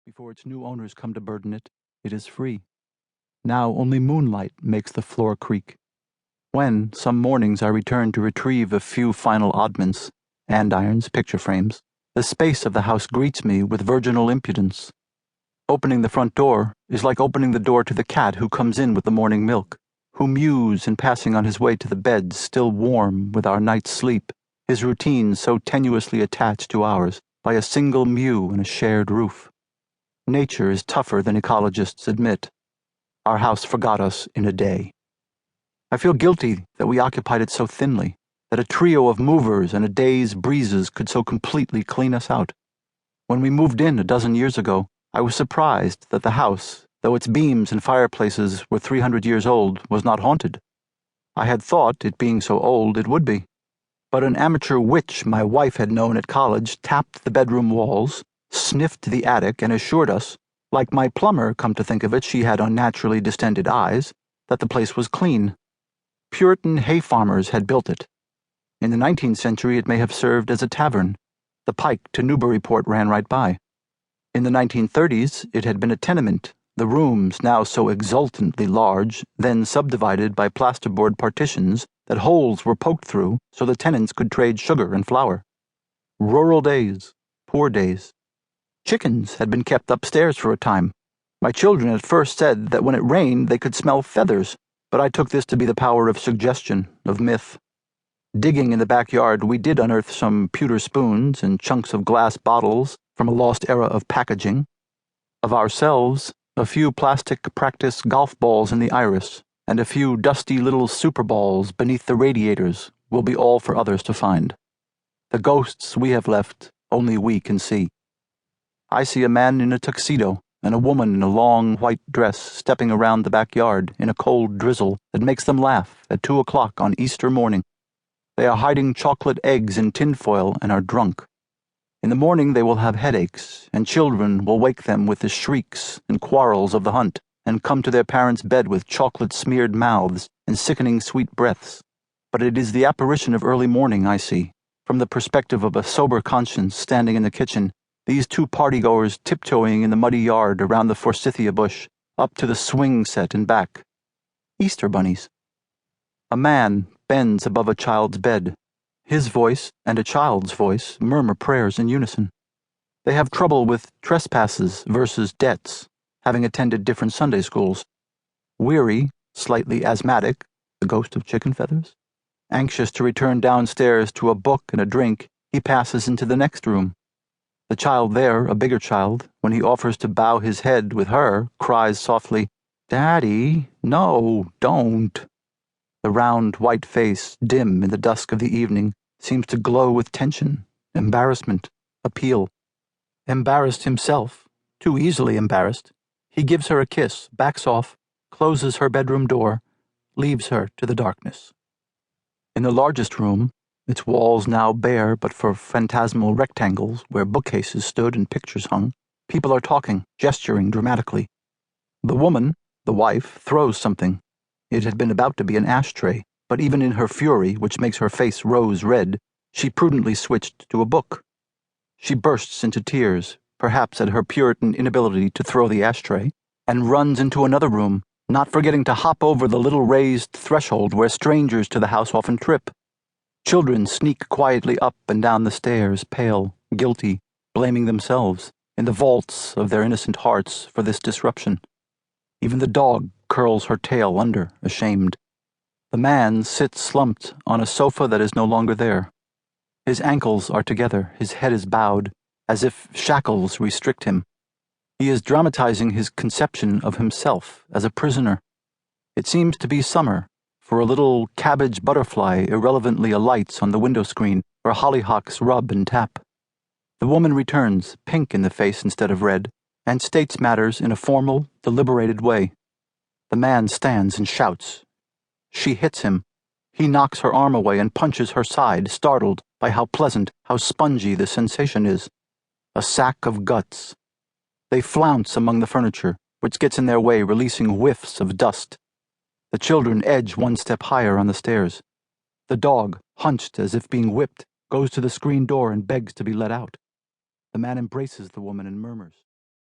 Before its new owners come to burden it, it is free. Now only moonlight makes the floor creak. When, some mornings, I return to retrieve a few final oddments, andirons, picture frames, the space of the house greets me with virginal impudence. Opening the front door is like opening the door to the cat who comes in with the morning milk, who mews in passing on his way to the bed still warm with our night's sleep, his routine so tenuously attached to ours by a single mew and a shared roof. Nature is tougher than ecologists admit. Our house forgot us in a day. I feel guilty that we occupied it so thinly, that a trio of movers and a day's breezes could so completely clean us out. When we moved in a dozen years ago, I was surprised that the house, though its beams and fireplaces were 300 years old, was not haunted. I had thought, it being so old, it would be. But an amateur witch my wife had known at college tapped the bedroom walls, sniffed the attic, and assured us, like my plumber, come to think of it, she had unnaturally distended eyes, that the place was clean. Puritan hay farmers had built it. In the 19th century it may have served as a tavern. The pike to Newburyport ran right by. In the 1930s it had been a tenement, the rooms, now so exultantly large, then subdivided by plasterboard partitions that holes were poked through so the tenants could trade sugar and flour. Rural days, poor days. Chickens had been kept upstairs for a time. My children at first said that when it rained they could smell feathers, but I took this to be the power of suggestion, of myth. Digging in the backyard, we did unearth some pewter spoons and chunks of glass bottles from a lost era of packaging. Of ourselves, a few plastic practice golf balls in the iris, and a few dusty little super balls beneath the radiators will be all for others to find. The ghosts we have left, only we can see. I see a man in a tuxedo and a woman in a long white dress stepping around the backyard in a cold drizzle that makes them laugh at 2 o'clock on Easter morning. They are hiding chocolate eggs in tinfoil and are drunk. In the morning they will have headaches, and children will wake them with the shrieks and quarrels of the hunt, and come to their parents' bed with chocolate-smeared mouths and sickening sweet breaths. But it is the apparition of early morning I see, from the perspective of a sober conscience standing in the kitchen, these two partygoers tiptoeing in the muddy yard around the forsythia bush, up to the swing set and back. Easter bunnies. A man bends above a child's bed. His voice and a child's voice murmur prayers in unison. They have trouble with trespasses versus debts, having attended different Sunday schools. Weary, slightly asthmatic, the ghost of chicken feathers, anxious to return downstairs to a book and a drink, he passes into the next room. The child there, a bigger child, when he offers to bow his head with her, cries softly, "Daddy, no, don't." The round white face, dim in the dusk of the evening, seems to glow with tension, embarrassment, appeal. Embarrassed himself, too easily embarrassed, he gives her a kiss, backs off, closes her bedroom door, leaves her to the darkness. In the largest room, its walls now bare but for phantasmal rectangles where bookcases stood and pictures hung, people are talking, gesturing dramatically. The woman, the wife, throws something. It had been about to be an ashtray, but even in her fury, which makes her face rose red, she prudently switched to a book. She bursts into tears, perhaps at her Puritan inability to throw the ashtray, and runs into another room, not forgetting to hop over the little raised threshold where strangers to the house often trip. Children sneak quietly up and down the stairs, pale, guilty, blaming themselves, in the vaults of their innocent hearts, for this disruption. Even the dog curls her tail under, ashamed. The man sits slumped on a sofa that is no longer there. His ankles are together, his head is bowed, as if shackles restrict him. He is dramatizing his conception of himself as a prisoner. It seems to be summer, for a little cabbage butterfly irrelevantly alights on the window screen where hollyhocks rub and tap. The woman returns, pink in the face instead of red, and states matters in a formal, deliberated way. The man stands and shouts. She hits him. He knocks her arm away and punches her side, startled by how pleasant, how spongy the sensation is. A sack of guts. They flounce among the furniture, which gets in their way, releasing whiffs of dust. The children edge one step higher on the stairs. The dog, hunched as if being whipped, goes to the screen door and begs to be let out. The man embraces the woman and murmurs.